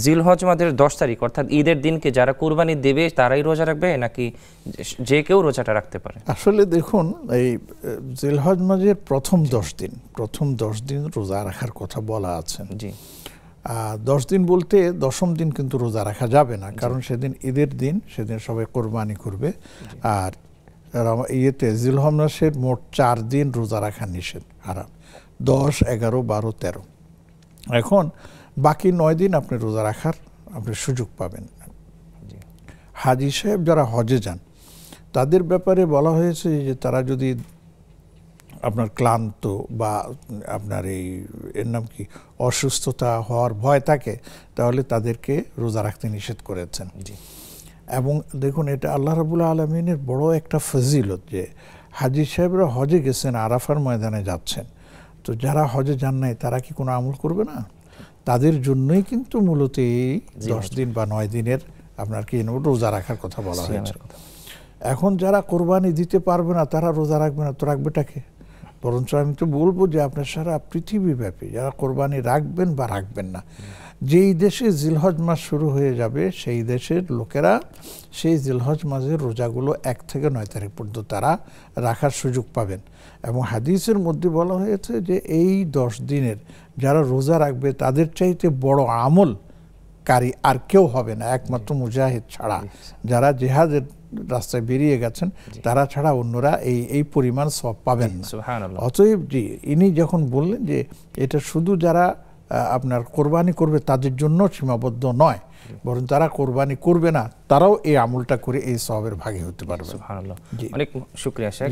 জিলহজ মাসের 10 তারিখ অর্থাৎ ঈদের দিনকে যারা কুরবানি দেবে তারাই রোজা রাখবে নাকি যে কেউ রোজাটা রাখতে পারে? আসলে দেখুন, এই জিলহজ মাসের প্রথম 10 দিন রোজা রাখার কথা বলা আছে। জি, 10 দিন বলতে 10ম দিন কিন্তু রোজা রাখা যাবে না, কারণ সেদিন ঈদের দিন, সেদিন সবাই কোরবানি করবে। আর জিলহজ মাসের মোট 4 দিন রোজা রাখা নিষেধ, হারাম, 10, 11, 12, 13। এখন বাকি 9 দিন আপনি রোজা রাখার আপনি সুযোগ পাবেন। হাজী সাহেব যারা হজে যান তাদের ব্যাপারে বলা হয়েছে যে তারা যদি আপনার ক্লান্ত বা আপনার এর নাম কি অসুস্থতা হওয়ার ভয় থাকে, তাহলে তাদেরকে রোজা রাখতে নিষেধ করেছেন। এবং দেখুন, এটা আল্লাহ রাব্বুল আলামিনের বড় একটা ফজিলত যে হাজী সাহেবরা হজে গেছেন, আরাফার ময়দানে যাচ্ছেন। তো যারা হজে যান নাই তারা কি কোনো আমল করবে না? তাদের জন্যই কিন্তু মূলত এই 10 দিন বা 9 দিনের আপনার কি রোজা রাখার কথা বলা হয়েছে। এখন যারা কোরবানি দিতে পারবে না তারা রোজা রাখবে না, তো রাখবেটাকে? বরঞ্চ আমি তো বলবো যে আপনার সারা পৃথিবীব্যাপী যারা কোরবানি রাখবেন বা রাখবেন না, যেই দেশে জিলহজ মাস শুরু হয়ে যাবে সেই দেশের লোকেরা সেই জিলহজ মাসের রোজাগুলো 1 থেকে 9 তারিখ পর্যন্ত তারা রাখার সুযোগ পাবেন। এবং হাদিসের মধ্যে বলা হয়েছে যে এই 10 দিনের যারা রোজা রাখবে তাদের চাইতে বড় আমলকারী আর কেউ হবে না, একমাত্র মুজাহিদ ছাড়া। যারা জিহাদের রাস্তায় বেরিয়ে গেছেন তারা ছাড়া অন্যরা এই পরিমাণ সওয়াব পাবেন না। অতএব জি, ইনি যখন বললেন যে এটা শুধু যারা আপনার কোরবানি করবে তাদের জন্য সীমাবদ্ধ নয়, বরং যারা কোরবানি করবে না তারাও এই আমলটা করে এই সওয়াবের ভাগী হতে পারবে। সুবহানাল্লাহ। অনেক শুকরিয়া শেখ।